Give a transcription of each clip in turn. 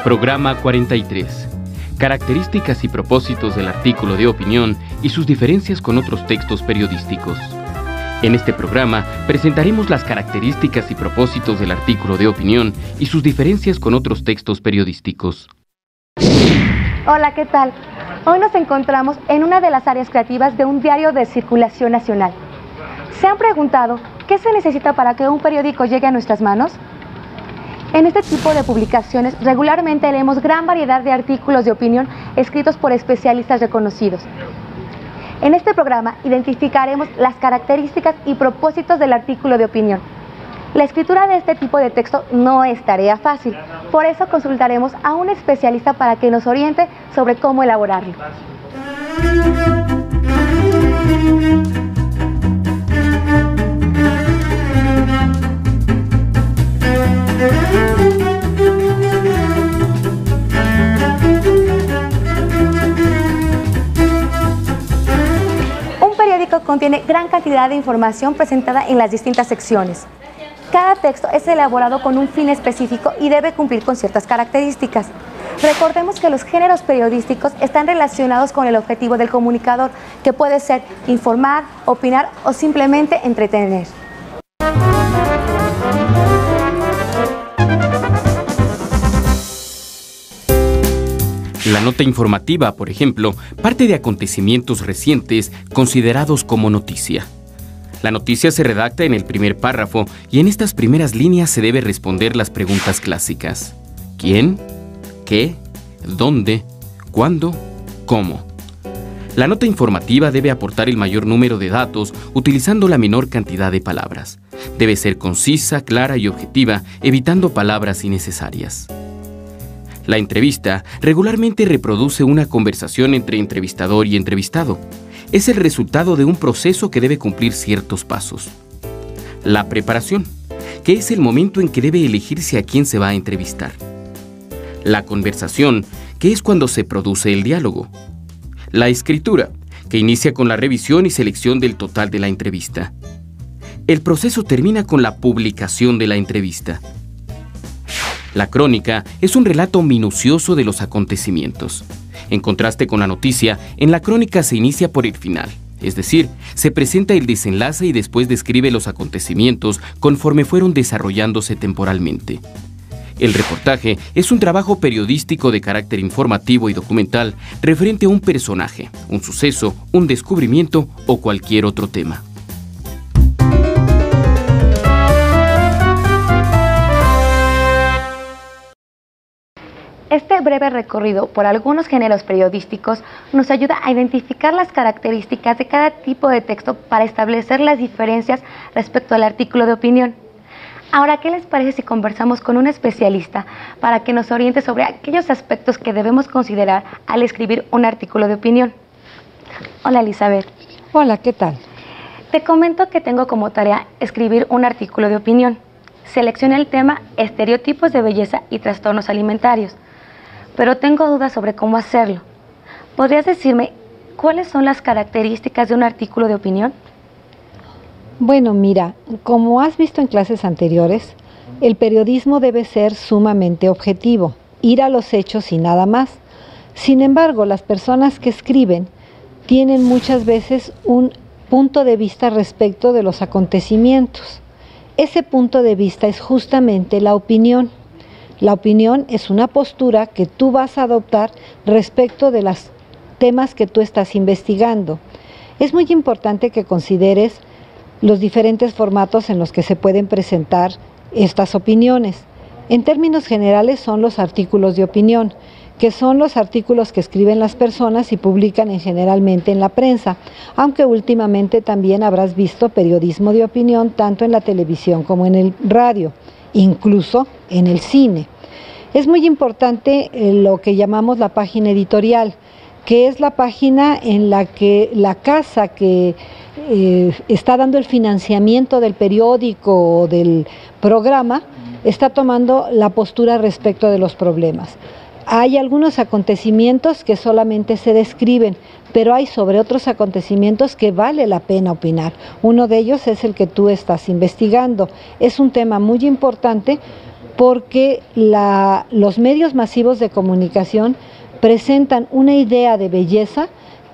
Programa 43. Características y propósitos del artículo de opinión y sus diferencias con otros textos periodísticos. En este programa presentaremos las características y propósitos del artículo de opinión y sus diferencias con otros textos periodísticos. Hola, ¿qué tal? Hoy nos encontramos en una de las áreas creativas de un diario de circulación nacional. ¿Se han preguntado qué se necesita para que un periódico llegue a nuestras manos? En este tipo de publicaciones regularmente leemos gran variedad de artículos de opinión escritos por especialistas reconocidos. En este programa identificaremos las características y propósitos del artículo de opinión. La escritura de este tipo de texto no es tarea fácil, por eso consultaremos a un especialista para que nos oriente sobre cómo elaborarlo. Un periódico contiene gran cantidad de información presentada en las distintas secciones. Cada texto es elaborado con un fin específico y debe cumplir con ciertas características. Recordemos que los géneros periodísticos están relacionados con el objetivo del comunicador, que puede ser informar, opinar o simplemente entretener. La nota informativa, por ejemplo, parte de acontecimientos recientes considerados como noticia. La noticia se redacta en el primer párrafo y en estas primeras líneas se debe responder las preguntas clásicas. ¿Quién? ¿Qué? ¿Dónde? ¿Cuándo? ¿Cómo? La nota informativa debe aportar el mayor número de datos utilizando la menor cantidad de palabras. Debe ser concisa, clara y objetiva, evitando palabras innecesarias. La entrevista regularmente reproduce una conversación entre entrevistador y entrevistado. Es el resultado de un proceso que debe cumplir ciertos pasos. La preparación, que es el momento en que debe elegirse a quién se va a entrevistar. La conversación, que es cuando se produce el diálogo. La escritura, que inicia con la revisión y selección del total de la entrevista. El proceso termina con la publicación de la entrevista. La crónica es un relato minucioso de los acontecimientos. En contraste con la noticia, en la crónica se inicia por el final, es decir, se presenta el desenlace y después describe los acontecimientos conforme fueron desarrollándose temporalmente. El reportaje es un trabajo periodístico de carácter informativo y documental referente a un personaje, un suceso, un descubrimiento o cualquier otro tema. Este breve recorrido por algunos géneros periodísticos nos ayuda a identificar las características de cada tipo de texto para establecer las diferencias respecto al artículo de opinión. Ahora, ¿qué les parece si conversamos con un especialista para que nos oriente sobre aquellos aspectos que debemos considerar al escribir un artículo de opinión? Hola, Elizabeth. Hola, ¿qué tal? Te comento que tengo como tarea escribir un artículo de opinión. Seleccioné el tema estereotipos de belleza y trastornos alimentarios, pero tengo dudas sobre cómo hacerlo. ¿Podrías decirme cuáles son las características de un artículo de opinión? Bueno, mira, como has visto en clases anteriores, el periodismo debe ser sumamente objetivo, ir a los hechos y nada más. Sin embargo, las personas que escriben tienen muchas veces un punto de vista respecto de los acontecimientos. Ese punto de vista es justamente la opinión. La opinión es una postura que tú vas a adoptar respecto de los temas que tú estás investigando. Es muy importante que consideres los diferentes formatos en los que se pueden presentar estas opiniones. En términos generales son los artículos de opinión, que son los artículos que escriben las personas y publican generalmente en la prensa, aunque últimamente también habrás visto periodismo de opinión tanto en la televisión como en el radio, incluso en el cine. Es muy importante lo que llamamos la página editorial, que es la página en la que la casa que está dando el financiamiento del periódico o del programa está tomando la postura respecto de los problemas. Hay algunos acontecimientos que solamente se describen, pero hay sobre otros acontecimientos que vale la pena opinar. Uno de ellos es el que tú estás investigando. Es un tema muy importante porque los medios masivos de comunicación presentan una idea de belleza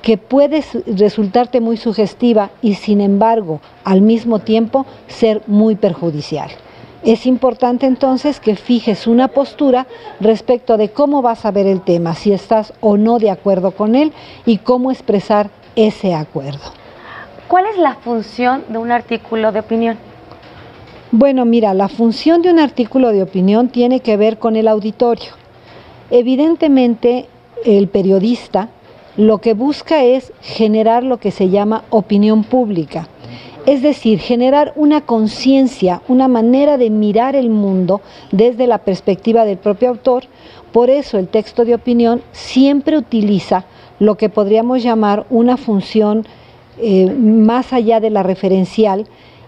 que puede resultarte muy sugestiva y, sin embargo, al mismo tiempo ser muy perjudicial. Es importante entonces que fijes una postura respecto de cómo vas a ver el tema, si estás o no de acuerdo con él y cómo expresar ese acuerdo. ¿Cuál es la función de un artículo de opinión? Bueno, mira, la función de un artículo de opinión tiene que ver con el auditorio. Evidentemente, el periodista lo que busca es generar lo que se llama opinión pública. Es decir, generar una conciencia, una manera de mirar el mundo desde la perspectiva del propio autor. Por eso el texto de opinión siempre utiliza lo que podríamos llamar una función más allá de la referencial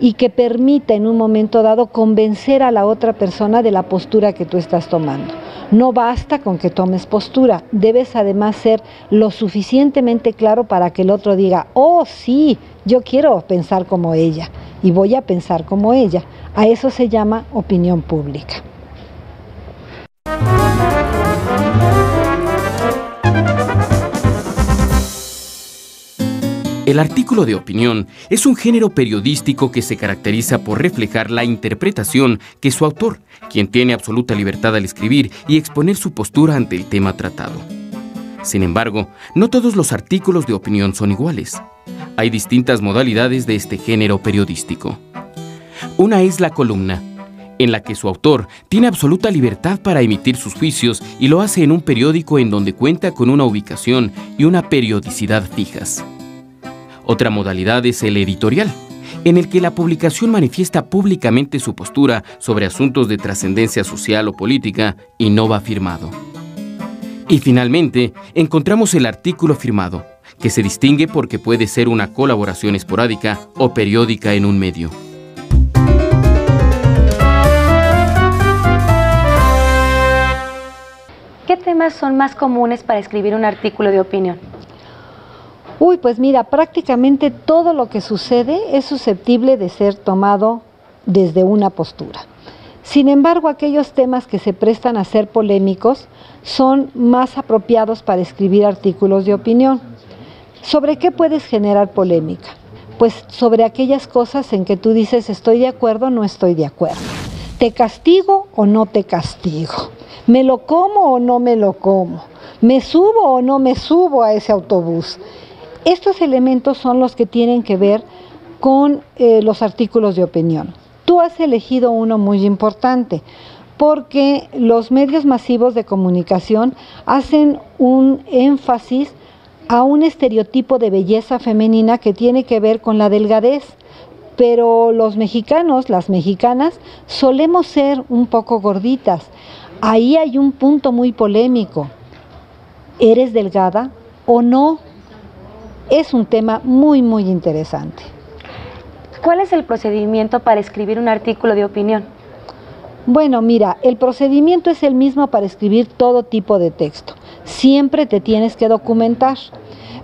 y que permita en un momento dado convencer a la otra persona de la postura que tú estás tomando. No basta con que tomes postura, debes además ser lo suficientemente claro para que el otro diga, oh sí, yo quiero pensar como ella y voy a pensar como ella. A eso se llama opinión pública. El artículo de opinión es un género periodístico que se caracteriza por reflejar la interpretación que su autor, quien tiene absoluta libertad al escribir y exponer su postura ante el tema tratado. Sin embargo, no todos los artículos de opinión son iguales. Hay distintas modalidades de este género periodístico. Una es la columna, en la que su autor tiene absoluta libertad para emitir sus juicios y lo hace en un periódico en donde cuenta con una ubicación y una periodicidad fijas. Otra modalidad es el editorial, en el que la publicación manifiesta públicamente su postura sobre asuntos de trascendencia social o política y no va firmado. Y finalmente, encontramos el artículo firmado, que se distingue porque puede ser una colaboración esporádica o periódica en un medio. ¿Qué temas son más comunes para escribir un artículo de opinión? Pues mira, prácticamente todo lo que sucede es susceptible de ser tomado desde una postura. Sin embargo, aquellos temas que se prestan a ser polémicos son más apropiados para escribir artículos de opinión. ¿Sobre qué puedes generar polémica? Pues sobre aquellas cosas en que tú dices estoy de acuerdo o no estoy de acuerdo. ¿Te castigo o no te castigo? ¿Me lo como o no me lo como? ¿Me subo o no me subo a ese autobús? Estos elementos son los que tienen que ver con los artículos de opinión. Tú has elegido uno muy importante porque los medios masivos de comunicación hacen un énfasis a un estereotipo de belleza femenina que tiene que ver con la delgadez. Pero los mexicanos, las mexicanas, solemos ser un poco gorditas. Ahí hay un punto muy polémico. ¿Eres delgada o no? Es un tema muy, muy interesante. ¿Cuál es el procedimiento para escribir un artículo de opinión? Bueno, mira, el procedimiento es el mismo para escribir todo tipo de texto. Siempre te tienes que documentar.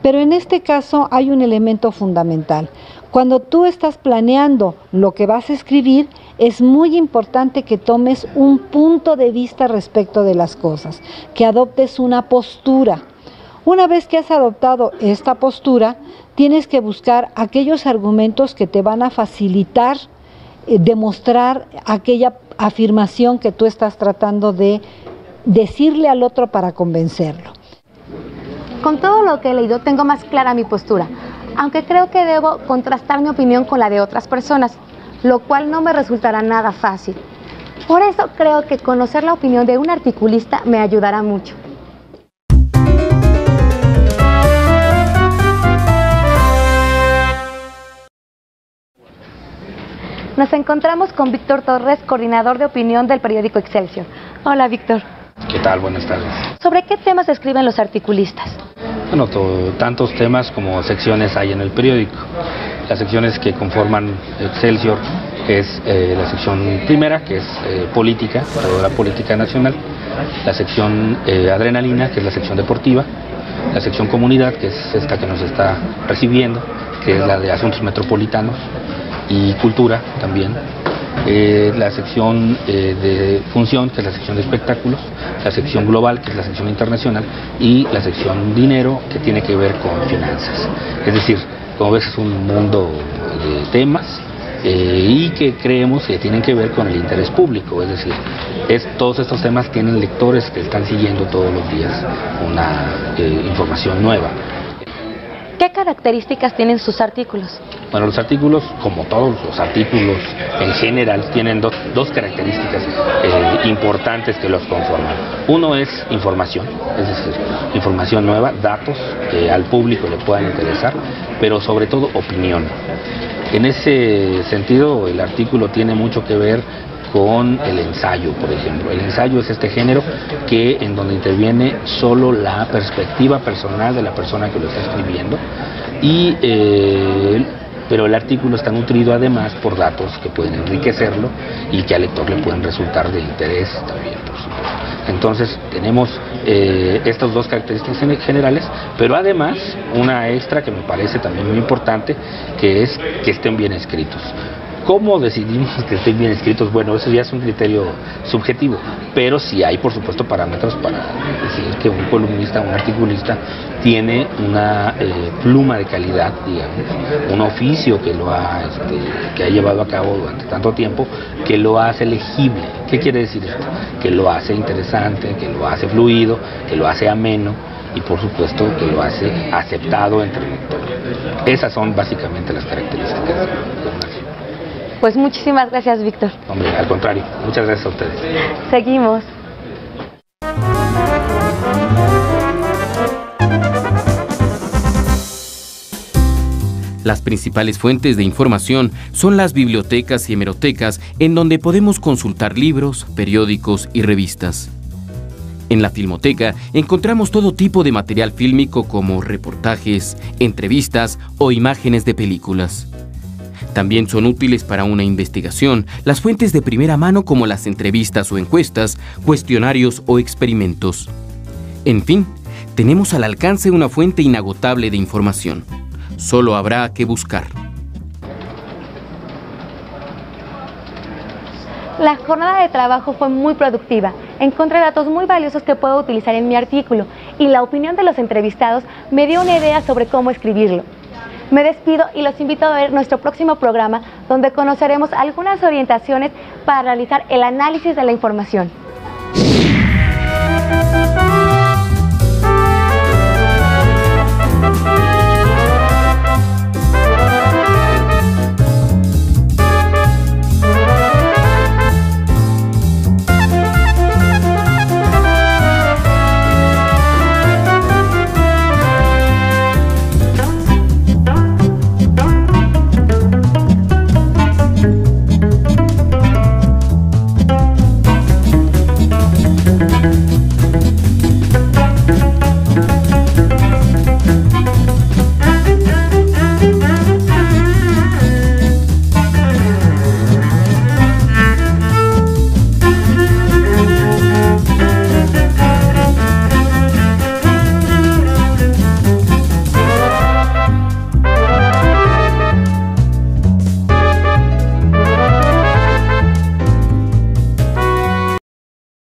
Pero en este caso hay un elemento fundamental. Cuando tú estás planeando lo que vas a escribir, es muy importante que tomes un punto de vista respecto de las cosas, que adoptes una postura. Una vez que has adoptado esta postura, tienes que buscar aquellos argumentos que te van a facilitar demostrar aquella afirmación que tú estás tratando de decirle al otro para convencerlo. Con todo lo que he leído tengo más clara mi postura, aunque creo que debo contrastar mi opinión con la de otras personas, lo cual no me resultará nada fácil. Por eso creo que conocer la opinión de un articulista me ayudará mucho. Nos encontramos con Víctor Torres, coordinador de opinión del periódico Excelsior. Hola, Víctor. ¿Qué tal? Buenas tardes. ¿Sobre qué temas escriben los articulistas? Bueno, tantos temas como secciones hay en el periódico. Las secciones que conforman Excelsior es la sección primera, que es política, la política nacional. La sección adrenalina, que es la sección deportiva. La sección comunidad, que es esta que nos está recibiendo, que es la de asuntos metropolitanos. Y cultura también. la sección de función, que es la sección de espectáculos, la sección global, que es la sección internacional, y la sección dinero, que tiene que ver con finanzas. Es decir, como ves, es un mundo de temas y que creemos que tienen que ver con el interés público, es decir, todos estos temas tienen lectores que están siguiendo todos los días una información nueva. ¿Qué características tienen sus artículos? Bueno, los artículos, como todos los artículos en general, tienen dos características importantes que los conforman. Uno es información, es decir, información nueva, datos que al público le puedan interesar, pero sobre todo opinión. En ese sentido, el artículo tiene mucho que ver con el ensayo, por ejemplo. El ensayo es este género en donde interviene solo la perspectiva personal de la persona que lo está escribiendo, pero el artículo está nutrido además por datos que pueden enriquecerlo y que al lector le pueden resultar de interés también, por supuesto. Entonces tenemos estas dos características generales, pero además una extra que me parece también muy importante, que es que estén bien escritos. ¿Cómo decidimos que estén bien escritos? Bueno, eso ya es un criterio subjetivo, pero sí hay, por supuesto, parámetros para decir que un columnista, un articulista, tiene una pluma de calidad, digamos, un oficio que ha llevado a cabo durante tanto tiempo, que lo hace legible. ¿Qué quiere decir esto? Que lo hace interesante, que lo hace fluido, que lo hace ameno y, por supuesto, que lo hace aceptado entre el lector. Esas son básicamente las características de una. Pues muchísimas gracias, Víctor. Hombre, al contrario, muchas gracias a ustedes. Seguimos. Las principales fuentes de información son las bibliotecas y hemerotecas, en donde podemos consultar libros, periódicos y revistas. En la Filmoteca encontramos todo tipo de material fílmico como reportajes, entrevistas o imágenes de películas. También son útiles para una investigación las fuentes de primera mano como las entrevistas o encuestas, cuestionarios o experimentos. En fin, tenemos al alcance una fuente inagotable de información. Solo habrá que buscar. La jornada de trabajo fue muy productiva. Encontré datos muy valiosos que puedo utilizar en mi artículo y la opinión de los entrevistados me dio una idea sobre cómo escribirlo. Me despido y los invito a ver nuestro próximo programa, donde conoceremos algunas orientaciones para realizar el análisis de la información.